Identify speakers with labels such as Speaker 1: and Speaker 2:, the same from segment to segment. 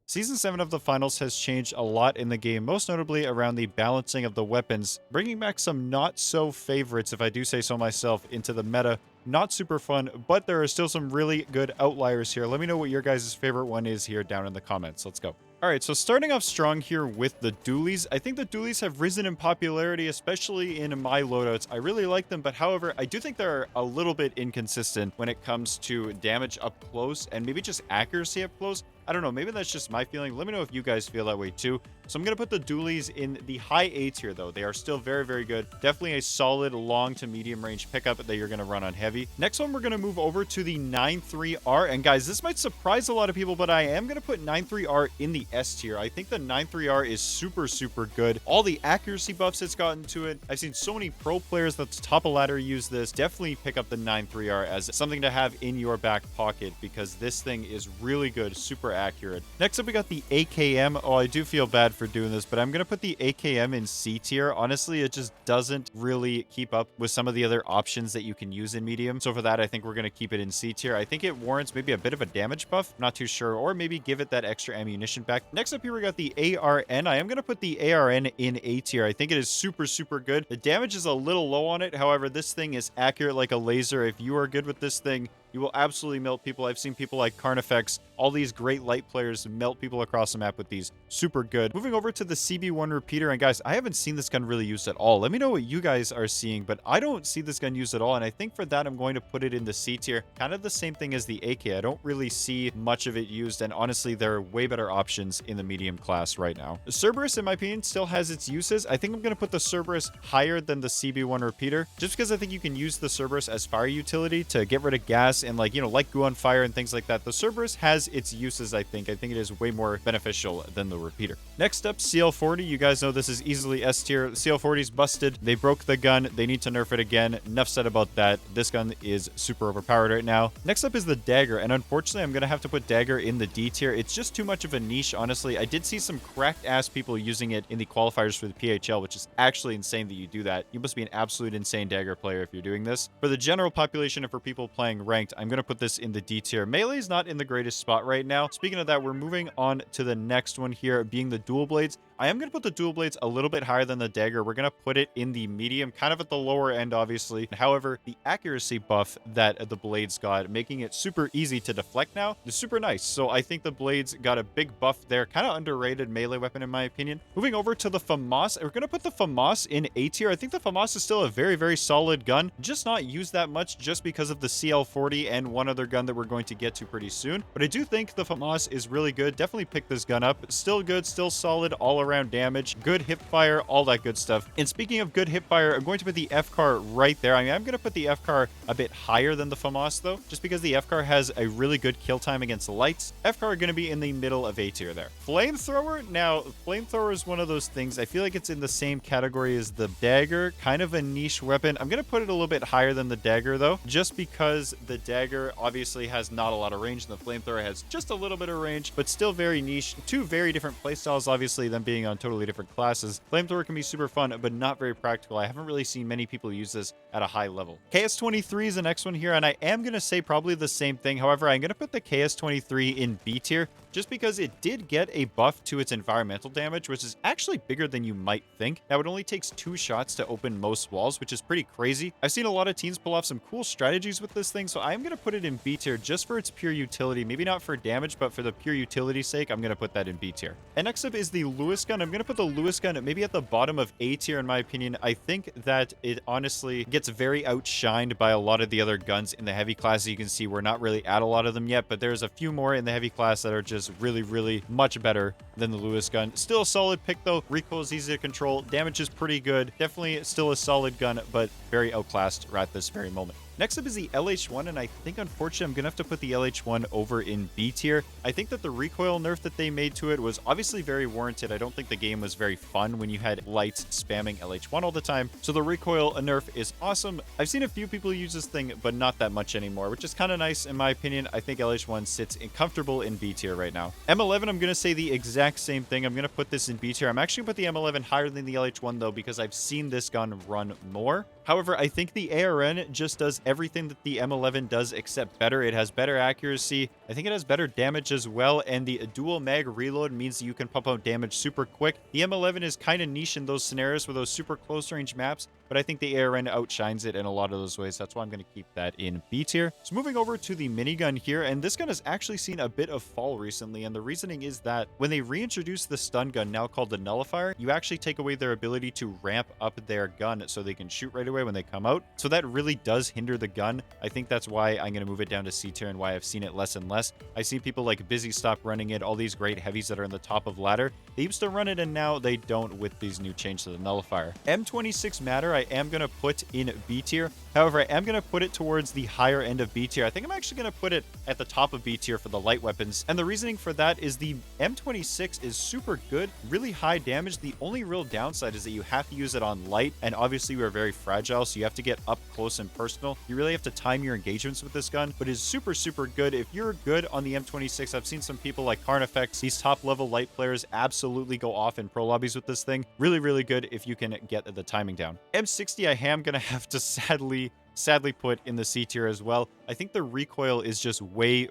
Speaker 1: Season 7 of the finals has changed a lot in the game, most notably around the balancing of the weapons, bringing back some not-so-favorites, if I do say so myself, into the meta. Not super fun, but there are still some really good outliers here. Let me know what your guys' favorite one is here down in the comments. Let's go. Alright, so starting off strong here with the dualies. I think the dualies have risen in popularity, especially in my loadouts. I really like them, but however, I do think they're a little bit inconsistent when it comes to damage up close and maybe just accuracy up close. I don't know, maybe that's just my feeling. Let me know if you guys feel that way too. So I'm going to put the dualies in the high 8s here, though. They are still very, very good. Definitely a solid long to medium range pickup that you're going to run on heavy. Next one, we're going to move over to the 9.3R. And guys, this might surprise a lot of people, but I am going to put 9.3R in the S tier. I think the 9.3R is super, super good. All the accuracy buffs it's gotten to it. I've seen so many pro players that's top of ladder use this. Definitely pick up the 9.3R as something to have in your back pocket because this thing is really good, super accurate. Next up, we got the AKM. Oh, I do feel bad for doing this, but I'm going to put the AKM in C tier. Honestly, it just doesn't really keep up with some of the other options that you can use in medium. So for that, I think we're going to keep it in C tier. I think it warrants maybe a bit of a damage buff. Not too sure. Or maybe give it that extra ammunition back. Next up here, we got the ARN. I am going to put the ARN in A tier. I think it is super, super good. The damage is a little low on it. However, this thing is accurate like a laser. If you are good with this thing, you will absolutely melt people. I've seen people like Carnifex, all these great light players melt people across the map with these. Super good. Moving over to the CB1 repeater. And guys, I haven't seen this gun really used at all. Let me know what you guys are seeing, but I don't see this gun used at all. And I think for that, I'm going to put it in the C tier. Kind of the same thing as the AK. I don't really see much of it used. And honestly, there are way better options in the medium class right now. The Cerberus, in my opinion, still has its uses. I think I'm going to put the Cerberus higher than the CB1 repeater, just because I think you can use the Cerberus as fire utility to get rid of gas and like goo on fire and things like that. The Cerberus has its uses, I think. I think it is way more beneficial than the repeater. Next up, CL40. You guys know this is easily S tier. CL40 is busted. They broke the gun. They need to nerf it again. Enough said about that. This gun is super overpowered right now. Next up is the Dagger, and unfortunately, I'm going to have to put Dagger in the D tier. It's just too much of a niche, honestly. I did see some cracked-ass people using it in the qualifiers for the PHL, which is actually insane that you do that. You must be an absolute insane Dagger player if you're doing this. For the general population and for people playing ranked, I'm going to put this in the D tier. Melee is not in the greatest spot right now. Speaking of that, we're moving on to the next one here, being the dual blades. I am going to put the dual blades a little bit higher than the Dagger. We're going to put it in the medium, kind of at the lower end, obviously. However, the accuracy buff that the blades got, making it super easy to deflect now, is super nice. So I think the blades got a big buff there. Kind of underrated melee weapon, in my opinion. Moving over to the FAMAS. We're going to put the FAMAS in A tier. I think the FAMAS is still a very, very solid gun. Just not used that much just because of the CL40 and one other gun that we're going to get to pretty soon. But I do think the FAMAS is really good. Definitely pick this gun up. Still good, still solid, all around damage, good hip fire, all that good stuff. And speaking of good hip fire, I'm going to put the FCAR right there. I mean, I'm going to put the FCAR a bit higher than the FAMAS though, just because the FCAR has a really good kill time against the lights. FCAR are going to be in the middle of A tier there. Flamethrower. Now, Flamethrower is one of those things. I feel like it's in the same category as the Dagger, kind of a niche weapon. I'm going to put it a little bit higher than the Dagger though, just because the Dagger obviously has not a lot of range and the Flamethrower has just a little bit of range, but still very niche. Two very different playstyles, obviously, them being on totally different classes. Flamethrower can be super fun, but not very practical. I haven't really seen many people use this at a high level. KS-23 is the next one here, and I am going to say probably the same thing. However, I'm going to put the KS-23 in B tier, just because it did get a buff to its environmental damage, which is actually bigger than you might think. Now, it only takes 2 shots to open most walls, which is pretty crazy. I've seen a lot of teams pull off some cool strategies with this thing, so I'm going to put it in B tier just for its pure utility. Maybe not for damage, but for the pure utility sake, I'm going to put that in B tier. And next up is the Lewis gun. I'm going to put the Lewis gun maybe at the bottom of A tier, in my opinion. I think that it honestly gets very outshined by a lot of the other guns in the heavy class. As you can see, we're not really at a lot of them yet, but there's a few more in the heavy class that are just really, really much better than the Lewis gun. Still a solid pick though. Recoil is easy to control. Damage is pretty good. Definitely still a solid gun, but very outclassed right at this very moment. Next up is the LH1, and I think, unfortunately, I'm going to have to put the LH1 over in B tier. I think that the recoil nerf that they made to it was obviously very warranted. I don't think the game was very fun when you had lights spamming LH1 all the time. So the recoil nerf is awesome. I've seen a few people use this thing, but not that much anymore, which is kind of nice in my opinion. I think LH1 sits comfortable in B tier right now. M11, I'm going to say the exact same thing. I'm going to put this in B tier. I'm actually going to put the M11 higher than the LH1 though, because I've seen this gun run more. However, I think the ARN just does everything that the M11 does except better. It has better accuracy. I think it has better damage as well, and the dual mag reload means that you can pump out damage super quick. The M11 is kind of niche in those scenarios with those super close range maps, but I think the ARN outshines it in a lot of those ways. That's why I'm going to keep that in B tier. So moving over to the minigun here, and this gun has actually seen a bit of fall recently, and the reasoning is that when they reintroduced the stun gun, now called the nullifier, you actually take away their ability to ramp up their gun so they can shoot right away when they come out. So that really does hinder the gun. I think that's why I'm going to move it down to C tier and why I've seen it less and less. I see people like Busy Stop running it, all these great heavies that are in the top of ladder. They used to run it, and now they don't with these new changes to the nullifier. M26 Matter I am going to put in B tier. However, I am going to put it towards the higher end of B tier. I think I'm actually going to put it at the top of B tier for the light weapons. And the reasoning for that is the M26 is super good, really high damage. The only real downside is that you have to use it on light, and obviously we're very fragile, so you have to get up close and personal. You really have to time your engagements with this gun, but it's super, super good. If you're good on the M26, I've seen some people like Carnifex, these top level light players absolutely go off in pro lobbies with this thing. Really, really good if you can get the timing down. M60 I am going to have to sadly put in the C tier as well. I think the recoil is just way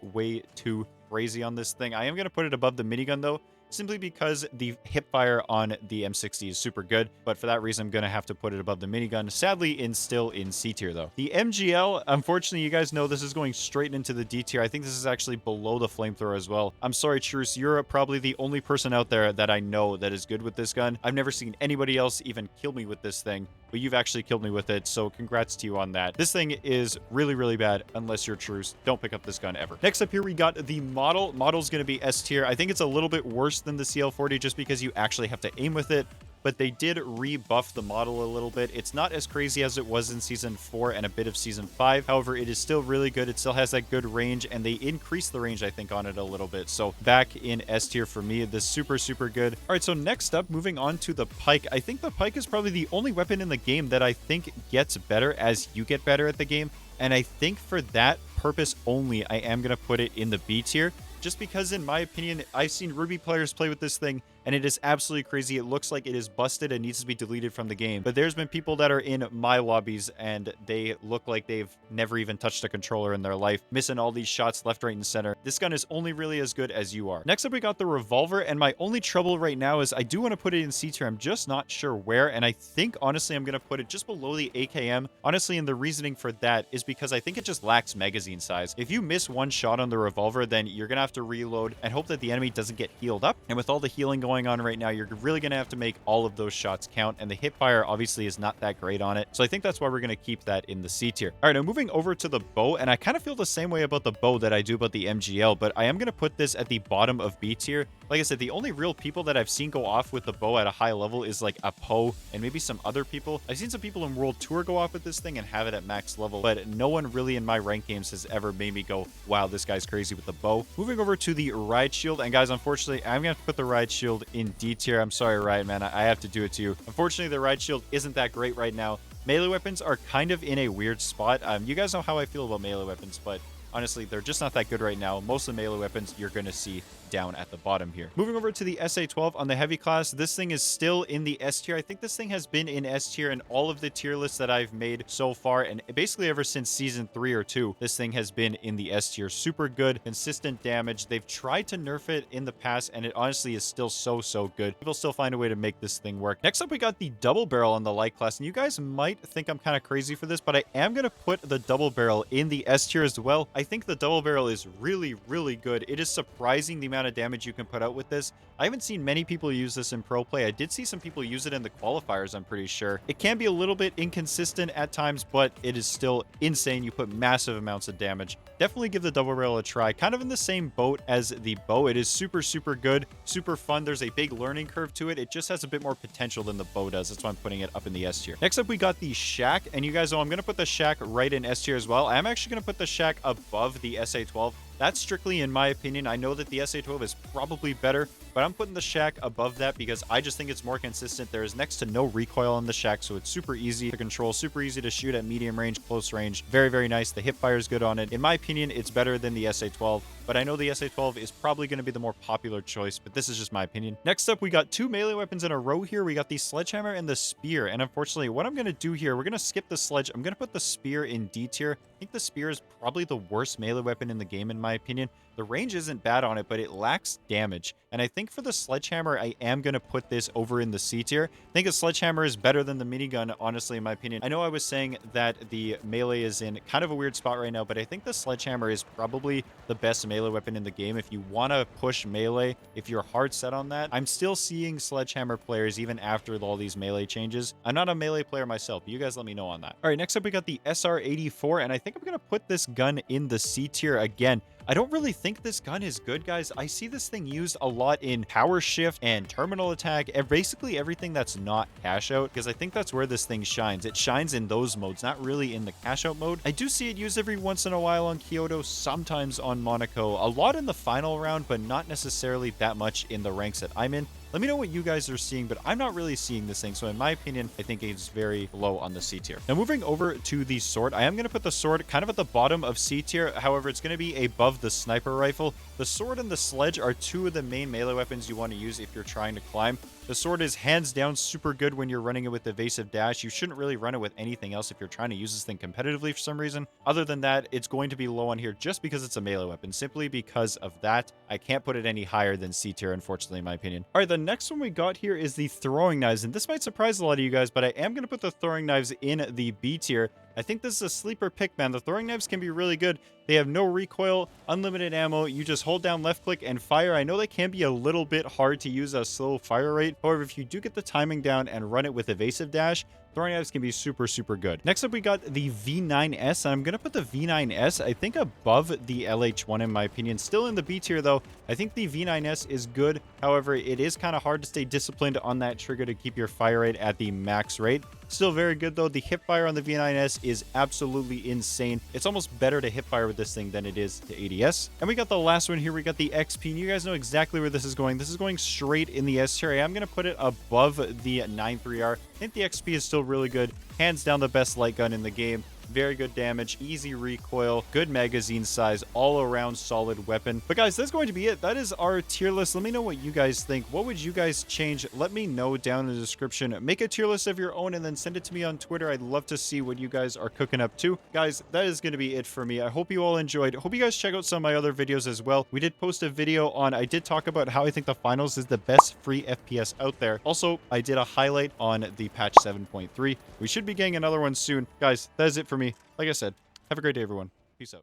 Speaker 1: too crazy on this thing. I am going to put it above the minigun though, simply because the hipfire on the M60 is super good, but for that reason, I'm going to have to put it above the minigun. Sadly, still in C tier, though. The MGL, unfortunately, you guys know this is going straight into the D tier. I think this is actually below the flamethrower as well. I'm sorry, Truce, you're probably the only person out there that I know that is good with this gun. I've never seen anybody else even kill me with this thing, but you've actually killed me with it, so congrats to you on that. This thing is really bad unless you're Truce. Don't pick up this gun ever. Next up here, we got the model. Model's going to be S tier. I think it's a little bit worse than the CL40 just because you actually have to aim with it, but they did rebuff the model a little bit. It's not as crazy as it was in Season 4 and a bit of Season 5. However, it is still really good. It still has that good range, and they increased the range, I think, on it a little bit. So back in S tier for me. This super good. All right, so next up, moving on to the pike. I think the pike is probably the only weapon in the game that I think gets better as you get better at the game. And I think for that purpose only, I am going to put it in the B tier. Just because, in my opinion, I've seen Ruby players play with this thing, and it is absolutely crazy. It looks like it is busted and needs to be deleted from the game. But there's been people that are in my lobbies, and they look like they've never even touched a controller in their life, missing all these shots left, right, and center. This gun is only really as good as you are. Next up, we got the revolver, and my only trouble right now is I do want to put it in C tier. I'm just not sure where, and I think, honestly, I'm going to put it just below the AKM. Honestly, and the reasoning for that is because I think it just lacks magazine size. If you miss one shot on the revolver, then you're going to have to reload and hope that the enemy doesn't get healed up. And with all the healing going on right now, you're really going to have to make all of those shots count, and the hipfire obviously is not that great on it. So I think that's why we're going to keep that in the C tier. All right, now moving over to the bow, and I kind of feel the same way about the bow that I do about the MGL, but I am going to put this at the bottom of B tier. Like I said, the only real people that I've seen go off with the bow at a high level is like a Poe and maybe some other people. I've seen some people in World Tour go off with this thing and have it at max level, but no one really in my ranked games has ever made me go, wow, this guy's crazy with the bow. Moving over to the Ride Shield, and guys, unfortunately, I'm going to have to put the Ride Shield in D tier. I'm sorry, Riot, man. I have to do it to you. Unfortunately, the Ride Shield isn't that great right now. Melee weapons are kind of in a weird spot. You guys know how I feel about melee weapons, but honestly, they're just not that good right now. Most of the melee weapons you're going to see down at the bottom here. Moving over to the SA-12 on the heavy class, this thing is still in the S tier. I think this thing has been in S tier in all of the tier lists that I've made so far, and basically ever since Season 3 or 2, this thing has been in the S tier. Super good, consistent damage. They've tried to nerf it in the past, and it honestly is still so good. People still find a way to make this thing work. Next up, we got the double barrel on the light class, and you guys might think I'm kind of crazy for this, but I am going to put the double barrel in the S tier as well. I think the double barrel is really good. It is surprising the amount of damage you can put out with this. I haven't seen many people use this in pro play. I did see some people use it in the qualifiers, I'm pretty sure. It can be a little bit inconsistent at times, but it is still insane. You put massive amounts of damage. Definitely give the double barrel a try. Kind of in the same boat as the bow. It is super good, super fun. There's a big learning curve to it. It just has a bit more potential than the bow does. That's why I'm putting it up in the S tier. Next up, we got the Shack, and you guys know I'm going to put the Shack right in S tier as well. I'm actually going to put the Shack above the SA-12. That's strictly in my opinion. I know that the SA-12 is probably better, but I'm putting the Shack above that because I just think it's more consistent. There is next to no recoil on the Shack, so it's super easy to control, super easy to shoot at medium range, close range. Very, very nice. The hip fire is good on it. In my opinion, it's better than the SA-12, but I know the SA-12 is probably going to be the more popular choice, but this is just my opinion. Next up, we got two melee weapons in a row here. We got the Sledgehammer and the Spear, and unfortunately, what I'm going to do here, we're going to skip the Sledge. I'm going to put the Spear in D tier. I think the Spear is probably the worst melee weapon in the game, in my opinion. The range isn't bad on it, but it lacks damage. And I think for the Sledgehammer, I am going to put this over in the C tier. I think a Sledgehammer is better than the minigun, honestly, in my opinion. I know I was saying that the melee is in kind of a weird spot right now, but I think the Sledgehammer is probably the best melee weapon in the game. If you want to push melee, if you're hard set on that, I'm still seeing Sledgehammer players even after all these melee changes. I'm not a melee player myself. You guys let me know on that. All right, next up, we got the SR-84, and I think I'm going to put this gun in the C tier again. I don't really think this gun is good, guys. I see this thing used a lot in power shift and terminal attack and basically everything that's not cash out, because I think that's where this thing shines. It shines in those modes, not really in the cash out mode. I do see it used every once in a while on Kyoto, sometimes on Monaco, a lot in the final round, but not necessarily that much in the ranks that I'm in. Let me know what you guys are seeing, but I'm not really seeing this thing. So in my opinion, I think it's very low on the C tier. Now moving over to the sword, I am going to put the sword kind of at the bottom of C tier. However, it's going to be above the sniper rifle. The sword and the sledge are two of the main melee weapons you want to use if you're trying to climb. The sword is hands down super good when you're running it with evasive dash. You shouldn't really run it with anything else if you're trying to use this thing competitively for some reason. Other than that, it's going to be low on here just because it's a melee weapon. Simply because of that, I can't put it any higher than C tier, unfortunately, in my opinion. All right, the next one we got here is the throwing knives, and this might surprise a lot of you guys, but I am going to put the throwing knives in the B tier. I think this is a sleeper pick, man. The throwing knives can be really good. They have no recoil, unlimited ammo. You just hold down left click and fire. I know they can be a little bit hard to use at a slow fire rate. However, if you do get the timing down and run it with evasive dash, throwing knives can be super, super good. Next up, we got the V9S, and I'm going to put the V9S, I think, above the LH1 in my opinion. Still in the B tier, though. I think the V9S is good. However, it is kind of hard to stay disciplined on that trigger to keep your fire rate at the max rate. Still very good, though. The hip fire on the V9S is absolutely insane. It's almost better to hip fire with this thing than it is to ADS. And we got the last one here. We got the XP, and you guys know exactly where this is going. This is going straight in the S tier. I am going to put it above the 9.3R. I think the XP is still really good. Hands down the best light gun in the game. Very good damage, easy recoil, good magazine size, all around solid weapon. But guys, that's going to be it. That is our tier list. Let me know what you guys think. What would you guys change? Let me know down in the description. Make a tier list of your own and then send it to me on Twitter. I'd love to see what you guys are cooking up to. Guys, that is going to be it for me. I hope you all enjoyed. Hope you guys check out some of my other videos as well. We did post a video on, I did talk about how I think the finals is the best free FPS out there. Also, I did a highlight on the patch 7.3. We should be getting another one soon. Guys, that is it for me. Like I said, have a great day, everyone. Peace out.